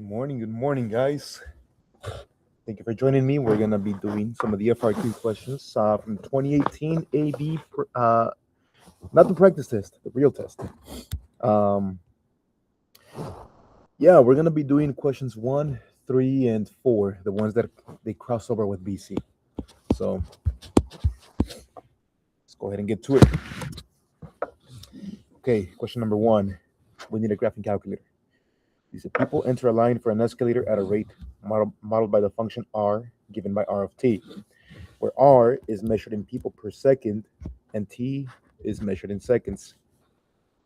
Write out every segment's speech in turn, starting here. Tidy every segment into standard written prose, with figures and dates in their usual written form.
Good morning, guys. Thank you for joining me. We're gonna be doing some of the FRQ questions from 2018 AB, not the practice test, the real test. Um, yeah, we're gonna be doing questions 1, 3, and 4, the ones that they cross over with BC. So let's go ahead and get to it. Okay, question number 1. We need a graphing calculator. These are people enter a line for an escalator at a rate modeled by the function r given by r of t, where r is measured in people per second and t is measured in seconds.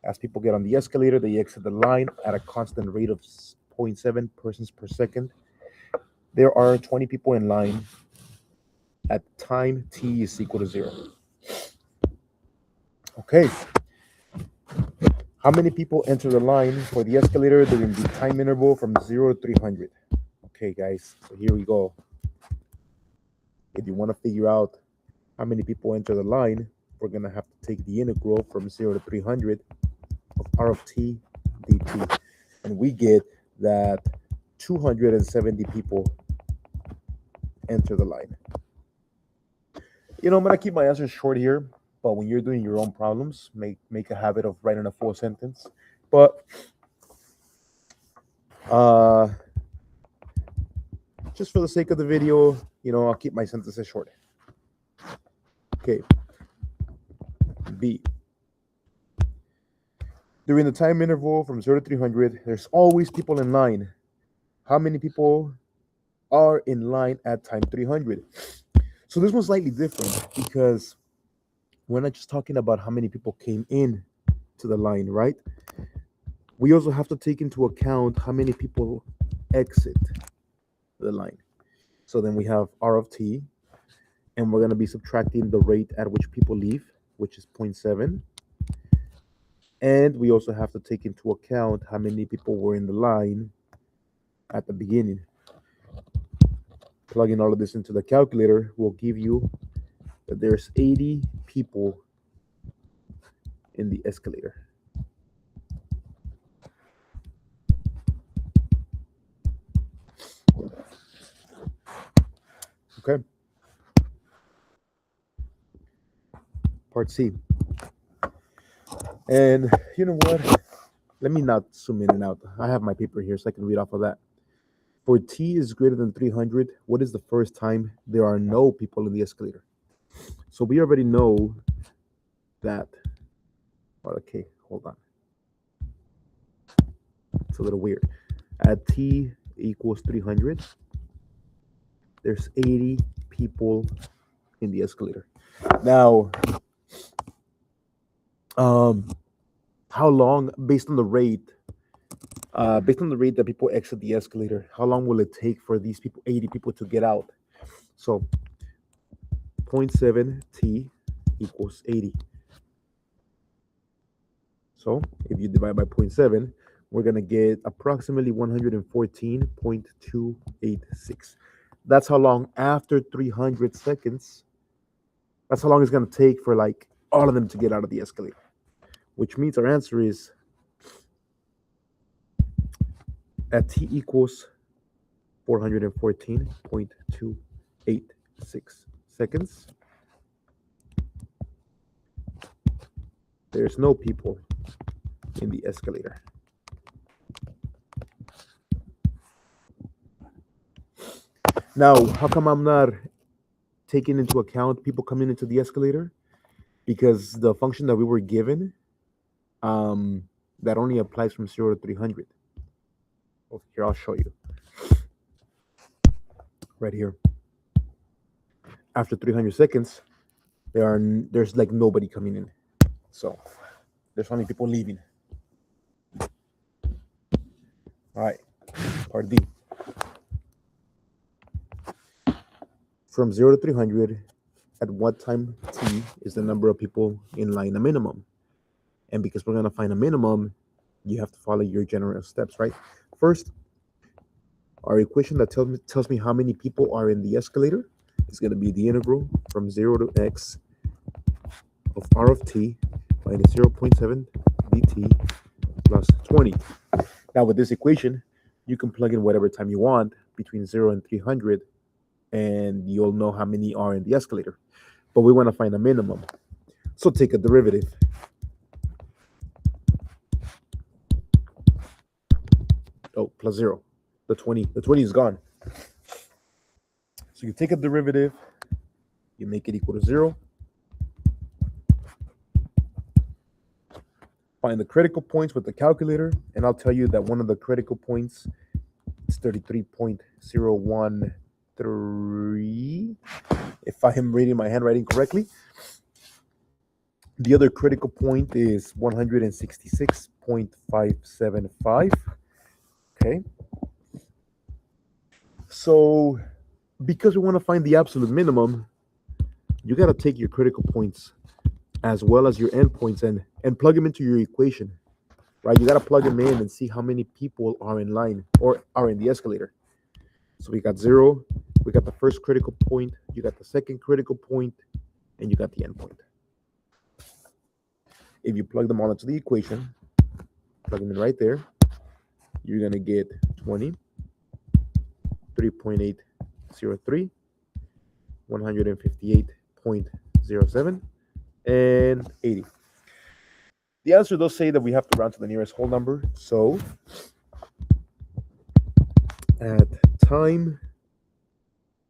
As people get on the escalator, they exit the line at a constant rate of 0.7 persons per second. There are 20 people in line at time t is equal to 0. Okay. How many people enter the line for the escalator during the time interval from 0 to 300? Okay, guys, so here we go. If you want to figure out how many people enter the line, we're going to have to take the integral from 0 to 300 of r of t dt. And we get that 270 people enter the line. I'm going to keep my answers short here, but when you're doing your own problems, make a habit of writing a full sentence. But just for the sake of the video, I'll keep my sentences short. Okay. B. During the time interval from 0 to 300, there's always people in line. How many people are in line at time 300? So this one's slightly different because we're not just talking about how many people came in to the line, right? We also have to take into account how many people exit the line. So then we have r of t, and we're going to be subtracting the rate at which people leave, which is 0.7. And we also have to take into account how many people were in the line at the beginning. Plugging all of this into the calculator will give you that there's 80 people in the escalator. Okay. Part C. And you know what? Let me not zoom in and out. I have my paper here so I can read off of that. For t is greater than 300, what is the first time there are no people in the escalator? So we already know that. Okay, hold on. It's a little weird. At t equals 300, there's 80 people in the escalator. Now, how long, based on the rate that people exit the escalator, how long will it take for these people, 80 people, to get out? So 0.7 t equals 80. So if you divide by 0.7, we're going to get approximately 114.286. That's how long after 300 seconds, that's how long it's going to take for like all of them to get out of the escalator, which means our answer is at t equals 414.286 seconds, there's no people in the escalator. Now, how come I'm not taking into account people coming into the escalator? Because the function that we were given, that only applies from 0 to 300. Well, here, I'll show you. Right here. After 300 seconds, there's like nobody coming in. So there's only people leaving. All right, part D. From 0 to 300, at what time t is the number of people in line a minimum? And because we're going to find a minimum, you have to follow your general steps, right? First, our equation that tells me how many people are in the escalator is going to be the integral from 0 to x of r of t minus 0.7 dt plus 20. Now with this equation, you can plug in whatever time you want between 0 and 300, and you'll know how many are in the escalator. But we want to find a minimum. So take a derivative. Oh, plus 0. The 20 is gone. So you take a derivative, you make it equal to 0. Find the critical points with the calculator, and I'll tell you that one of the critical points is 33.013, if I am reading my handwriting correctly. The other critical point is 166.575. Okay. So because we want to find the absolute minimum, you got to take your critical points as well as your endpoints and plug them into your equation, right? You got to plug them in and see how many people are in line or are in the escalator. So we got 0, we got the first critical point, you got the second critical point, and you got the endpoint. If you plug them all into the equation, plug them in right there, you're going to get 20, 3.803, 158.07, and 80. The answer does say that we have to round to the nearest whole number. So at time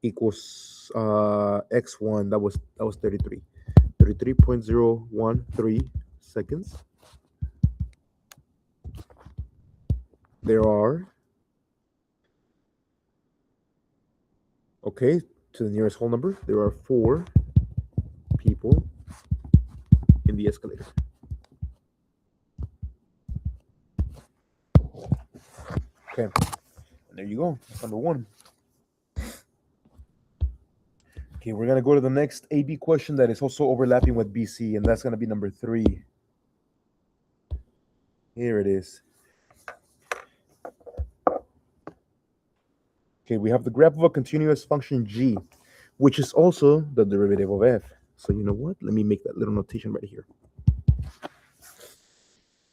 equals x1, that was 33.013 seconds. There are, okay, to the nearest whole number, there are 4 people in the escalator. Okay, and there you go. That's number 1. Okay, we're going to go to the next AB question that is also overlapping with BC, and that's going to be number 3. Here it is. Okay, we have the graph of a continuous function g, which is also the derivative of f. So you know what? Let me make that little notation right here.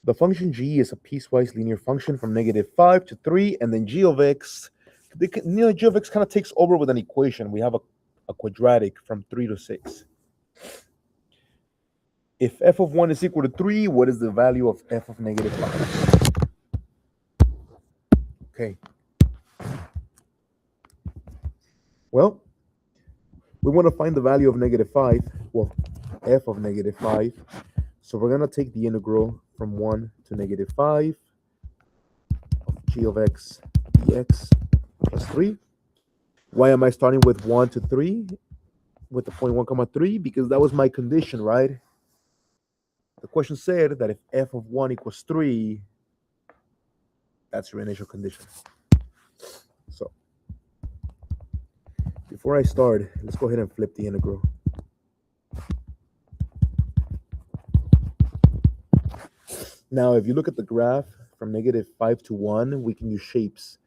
The function g is a piecewise linear function from -5 to 3, and then g of x, g of x kind of takes over with an equation. We have a quadratic from 3 to 6. If f of 1 is equal to 3, what is the value of f of -5? Okay. Well, we want to find the value of -5, well, f of -5. So we're going to take the integral from 1 to -5 of g of x dx plus 3. Why am I starting with 1 to 3 with the point 1 comma 3? Because that was my condition, right? The question said that if f of 1 equals 3, that's your initial condition. So before I start, let's go ahead and flip the integral. Now, if you look at the graph from -5 to 1, we can use shapes.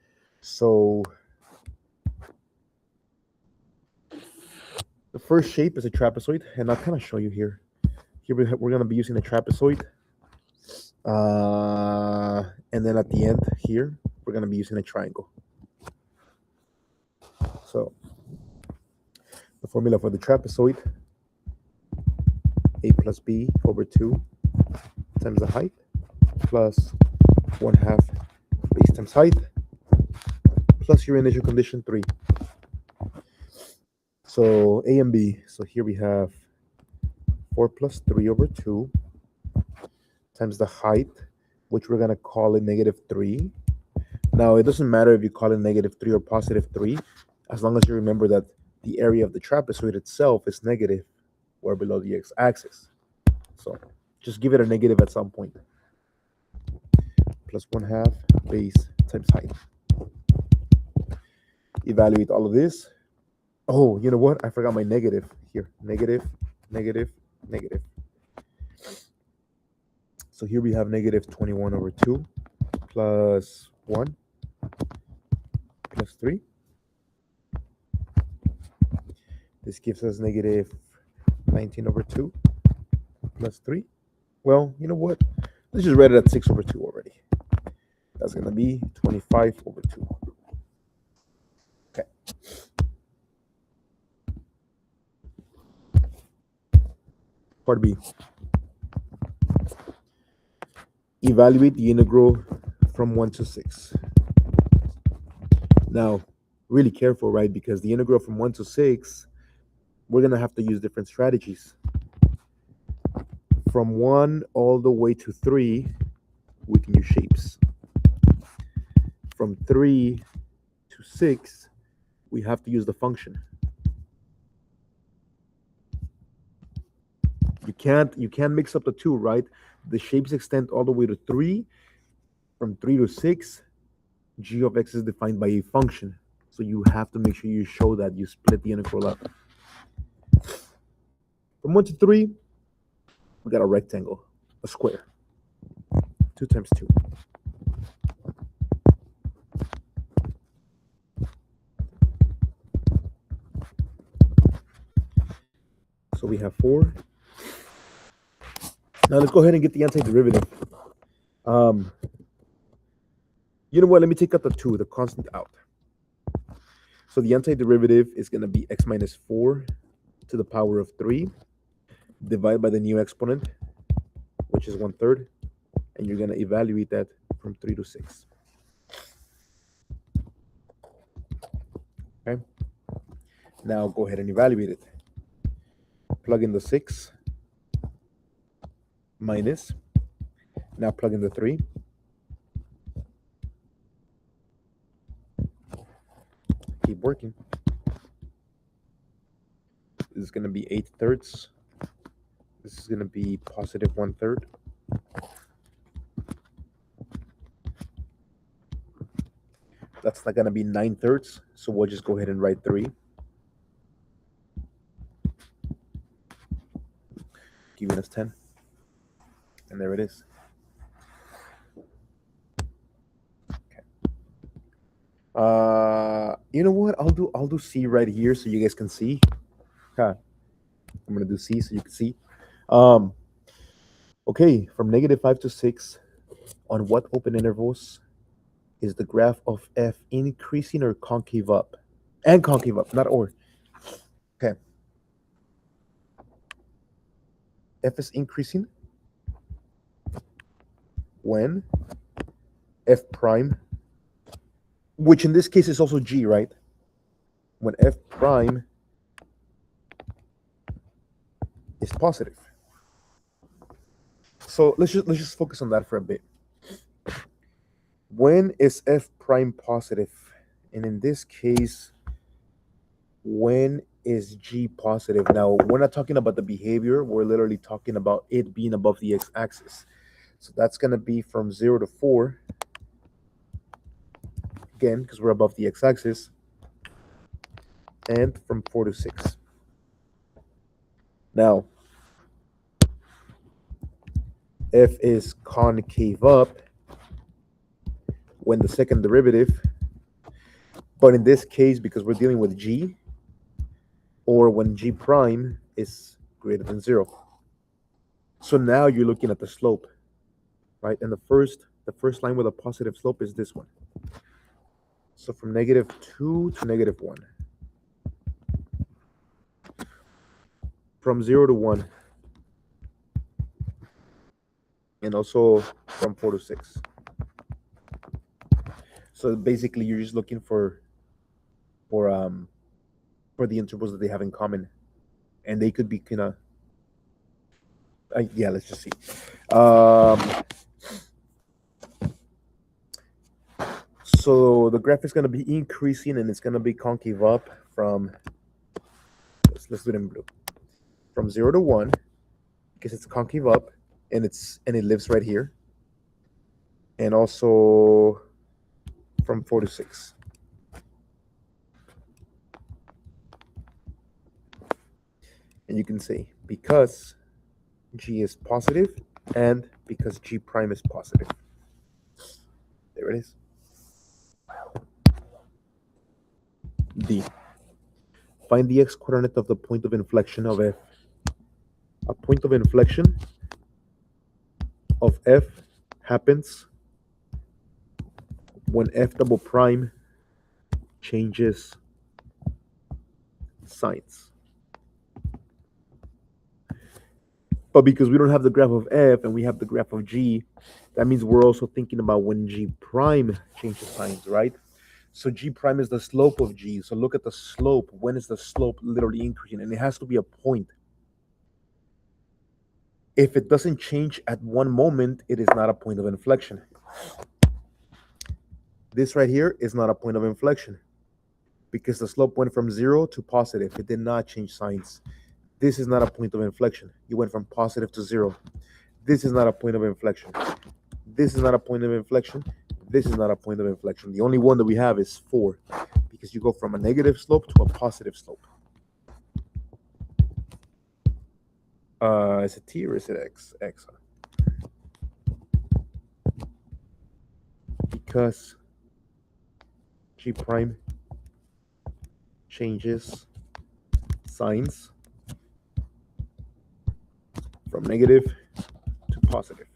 So the first shape is a trapezoid, and I'll kind of show you here. Here we're going to be using a trapezoid. And then at the end here, we're going to be using a triangle. So the formula for the trapezoid, a plus b over 2 times the height plus 1/2 base times height plus your initial condition 3. So a and b. So here we have 4 plus 3 over 2 times the height, which we're going to call it -3. Now, it doesn't matter if you call it -3 or +3, as long as you remember that the area of the trapezoid itself is negative or below the x-axis. So just give it a negative at some point. Plus 1/2 base times height. Evaluate all of this. Oh, you know what? I forgot my negative here. Negative, negative, negative. So here we have -21 over 2 plus 1 plus 3. This gives us -19 over 2 plus 3. Well, you know what? Let's just write it at 6 over 2 already. That's going to be 25 over 2. Okay. Part B. Evaluate the integral from 1 to 6. Now, really careful, right? Because the integral from 1 to 6, we're going to have to use different strategies. From 1 all the way to 3, we can use shapes. From 3 to 6, we have to use the function. You can't mix up the two, right? The shapes extend all the way to 3. From 3 to 6, g of x is defined by a function. So you have to make sure you show that you split the integral up. From 1 to 3, we got a rectangle, a square. 2 times 2. So we have 4. Now let's go ahead and get the antiderivative. You know what? Let me take out the 2, the constant out. So the antiderivative is going to be x minus 4 to the power of 3 divided by the new exponent, which is 1/3. And you're going to evaluate that from 3 to 6. Okay. Now go ahead and evaluate it. Plug in the 6 minus. Now plug in the 3. Keep working. This is going to be 8/3. This is going to be positive 1/3. That's not going to be 9/3. So we'll just go ahead and write 3. Giving us 10. And there it is. Okay. You know what? I'll do C right here so you guys can see. Okay. I'm gonna do C so you can see. Okay, from -5 to 6, on what open intervals is the graph of f increasing or concave up? And concave up, not or. Okay. F is increasing when f prime, which in this case is also g, right? When f prime is positive. So let's just focus on that for a bit. When is f prime positive? And in this case, when is g positive? Now, we're not talking about the behavior. We're literally talking about it being above the x-axis. So that's going to be from 0 to 4. Again, because we're above the x-axis. And from 4 to 6. Now, f is concave up when the second derivative, but in this case, because we're dealing with g, or when g prime is greater than 0. So now you're looking at the slope, right? And the first line with a positive slope is this one. So from -2 to -1. From 0 to 1. And also from 4 to 6. So basically, you're just looking for the intervals that they have in common, and they could be kind of. Yeah, let's just see. So the graph is going to be increasing, and it's going to be concave up from. Let's do it in blue. From 0 to 1, because it's concave up, and it lives right here, and also from 4 to 6. And you can say because g is positive and because g prime is positive. There it is. D. Find the x-coordinate of the point of inflection of f. A point of inflection of f happens when f double prime changes signs. But because we don't have the graph of f and we have the graph of g, that means we're also thinking about when g prime changes signs, right? So g prime is the slope of g. So look at the slope. When is the slope literally increasing? And it has to be a point. If it doesn't change at one moment, it is not a point of inflection. This right here is not a point of inflection because the slope went from 0 to positive. It did not change signs. This is not a point of inflection. You went from positive to 0. This is not a point of inflection. This is not a point of inflection. This is not a point of inflection. The only one that we have is 4 because you go from a negative slope to a positive slope. Is it T or is it X? X. Because G prime changes signs from negative to positive.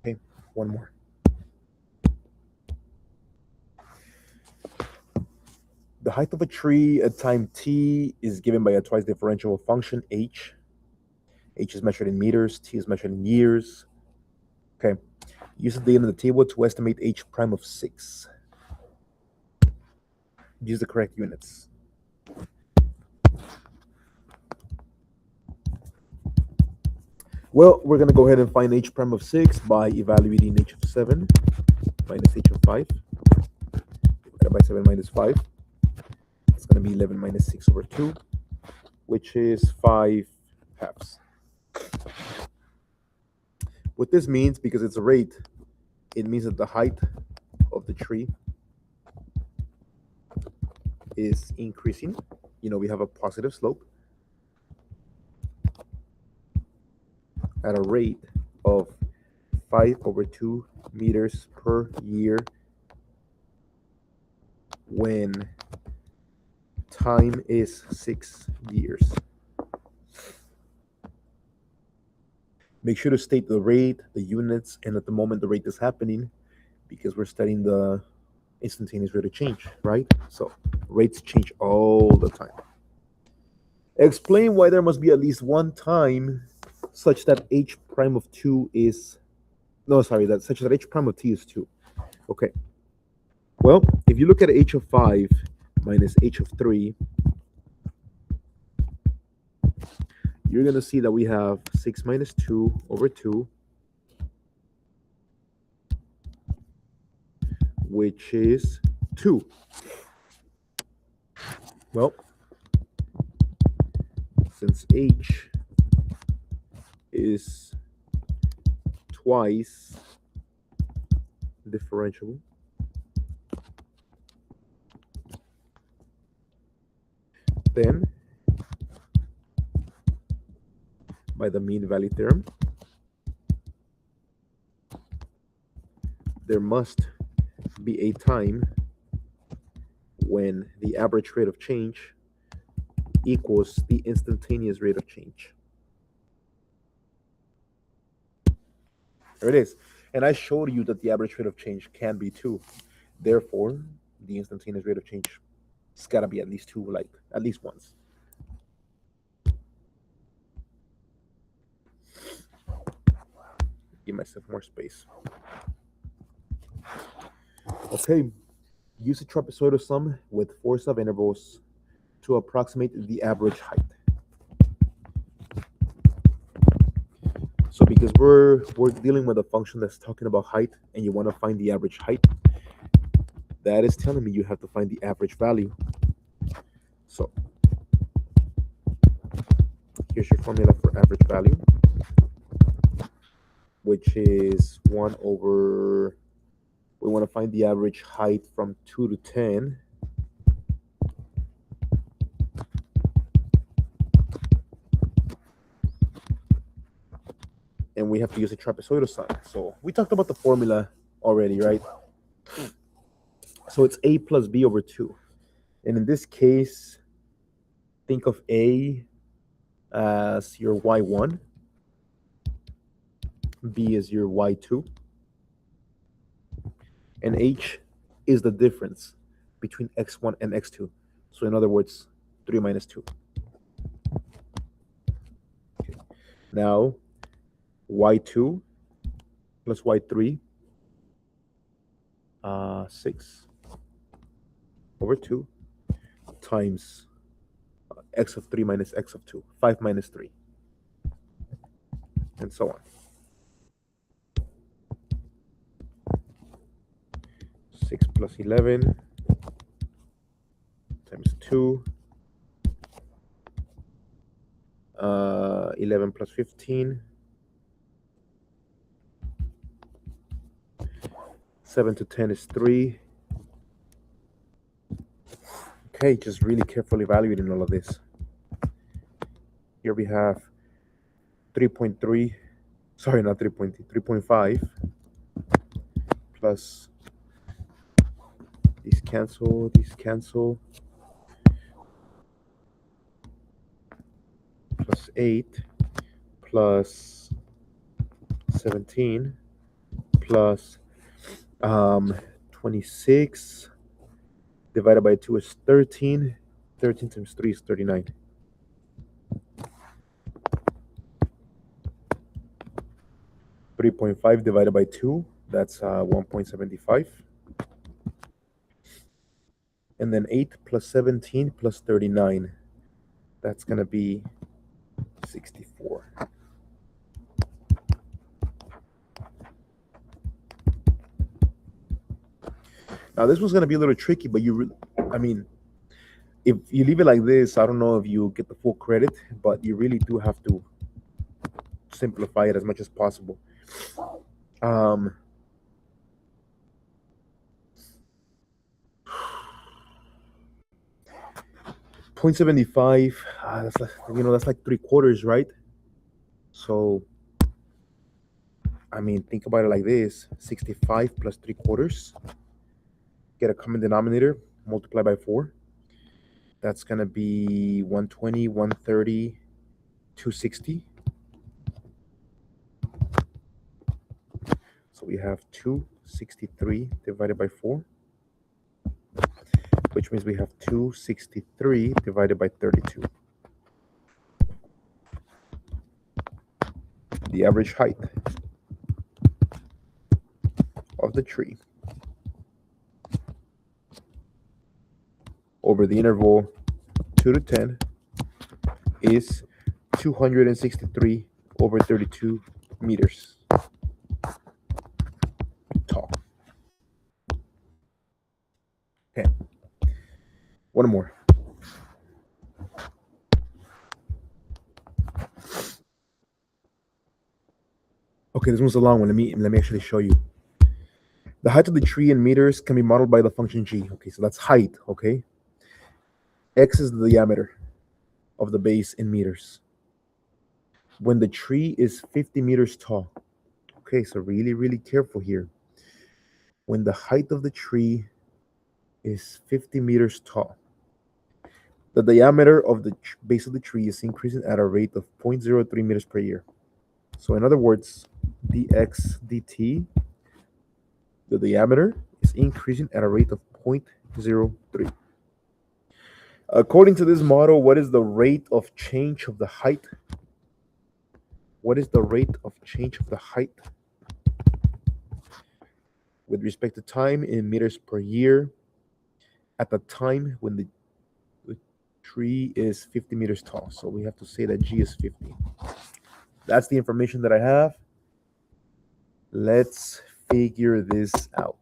Okay, one more. The height of a tree at time t is given by a twice differentiable function, h. H is measured in meters, t is measured in years. Okay, use the data in the table to estimate h prime of 6. Use the correct units. Well, we're going to go ahead and find h prime of 6 by evaluating h of 7 minus h of 5 divided by 7 minus 5. It's going to be 11 minus 6 over 2, which is 5 halves. What this means, because it's a rate, it means that the height of the tree is increasing. You know, we have a positive slope at a rate of 5 over 2 meters per year when time is 6 years. Make sure to state the rate, the units, and at the moment the rate is happening, because we're studying the instantaneous rate of change, right? So rates change all the time. Explain why there must be at least one time such that h prime of 2 is, such that h prime of t is 2. Okay. Well, if you look at h of 5 minus h of 3, you're going to see that we have 6 minus 2 over 2, which is 2. Well, since h is twice differentiable, then by the mean value theorem, there must be a time when the average rate of change equals the instantaneous rate of change. There it is. And I showed you that the average rate of change can be 2. Therefore, the instantaneous rate of change has got to be at least 2, like at least once. Give myself more space. Okay, use a trapezoidal sum with 4 subintervals to approximate the average height. So because we're dealing with a function that's talking about height and you want to find the average height, that is telling me you have to find the average value. So here's your formula for average value, which is 1 over, we want to find the average height from 2 to 10. And we have to use a trapezoidal sign. So we talked about the formula already, right? So it's a plus b over 2. And in this case, think of a as your y1. B is your y2, and H is the difference between x1 and x2. So in other words, 3 minus 2. Okay. Now, y2 plus y3, 6 over 2 times x of 3 minus x of 2, 5 minus 3, and so on. 6 plus 11 times 2, 11 plus 15, 7 to 10 is 3. Okay, just really carefully evaluating all of this. Here we have 3.3, sorry, not 3.3, 3.5 plus these cancel, plus 8 plus 17 plus 26 divided by 2 is 13. 13 times 3 is 39. .5 divided by 2, that's 1.75. And then 8 plus 17 plus 39, that's going to be 64. Now, this was going to be a little tricky, but if you leave it like this, I don't know if you get the full credit, but you really do have to simplify it as much as possible. 0.75, that's like, that's like 3/4, right? So, think about it like this: 65 plus 3/4. Get a common denominator, multiply by 4. That's gonna be 120, 130, 260. So we have 263 divided by 4, which means we have 263 divided by 32. The average height of the tree over the interval 2 to 10 is 263 over 32 meters tall. Okay. One more. Okay, this one's a long one. Let me actually show you. The height of the tree in meters can be modeled by the function g. Okay, so that's height, okay? X is the diameter of the base in meters. When the tree is 50 meters tall, okay, so really, really careful here. When the height of the tree is 50 meters tall, the diameter of the base of the tree is increasing at a rate of 0.03 meters per year. So in other words, dx dt, the diameter is increasing at a rate of 0.03. According to this model, what is the rate of change of the height? What is the rate of change of the height with respect to time in meters per year at the time when the tree is 50 meters tall? So we have to say that g is 50. That's the information that I have. Let's figure this out.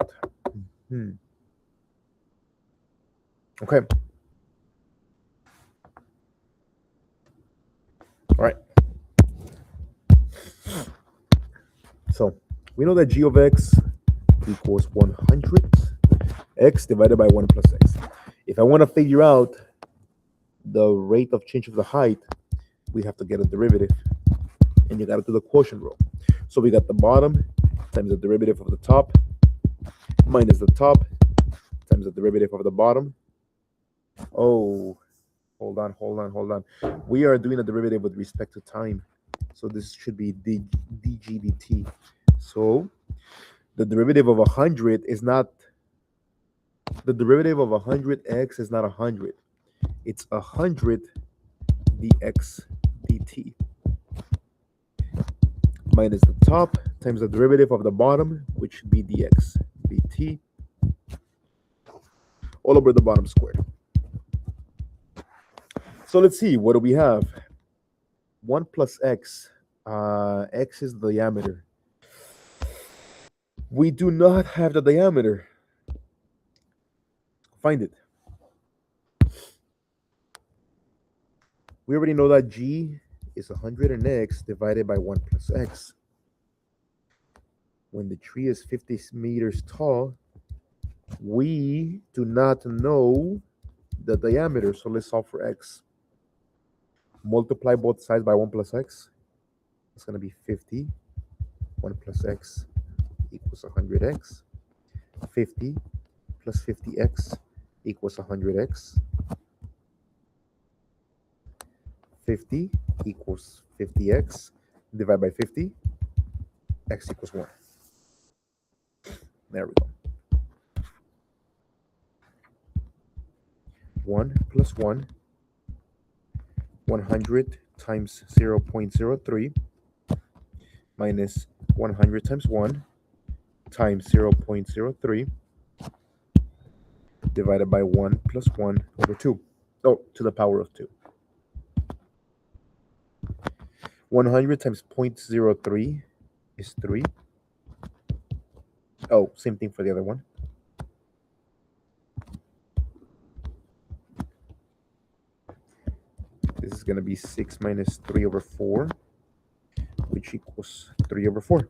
Okay. All right. So we know that g of x equals 100 x divided by 1 plus x. If I want to figure out the rate of change of the height, we have to get a derivative. And you got to do the quotient rule. So we got the bottom times the derivative of the top minus the top times the derivative of the bottom. Oh, hold on. We are doing a derivative with respect to time. So this should be dg dt. So the derivative of 100 is not, the derivative of 100x is not 100. It's 100 dx dt minus the top times the derivative of the bottom, which should be dx dt, all over the bottom squared. So let's see, what do we have? 1 plus x. X is the diameter. We do not have the diameter. Find it. We already know that g is 100 and x divided by 1 plus x. When the tree is 50 meters tall, we do not know the diameter, so let's solve for x. Multiply both sides by 1 plus x. It's going to be 50. 1 plus x equals 100x. 50 plus 50x equals 100x. 50 equals 50x. Divide by 50. X equals 1. There we go. 1 plus 1. 100 times 0.03 minus 100 times 1 times 0.03 divided by 1 plus 1 over 2. Oh, to the power of 2. 100 times 0.03 is 3. Oh, same thing for the other one. This is going to be 6 minus 3 over 4, which equals 3 over 4.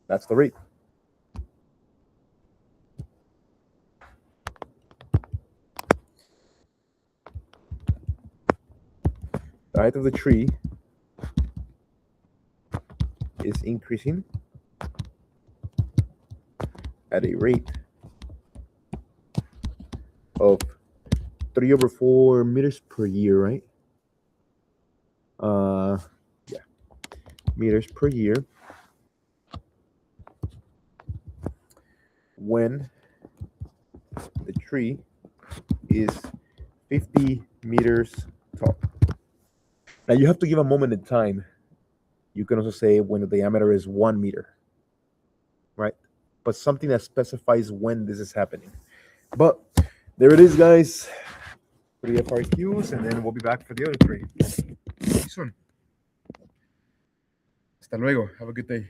That's the rate. The height of the tree is increasing at a rate of 3 over 4 meters per year, right? Yeah, meters per year. When the tree is 50 meters tall. Now you have to give a moment in time. You can also say when the diameter is 1 meter, right? But something that specifies when this is happening. But there it is, guys. 3 FRQs, and then we'll be back for the other 3. See you soon. Hasta luego. Have a good day.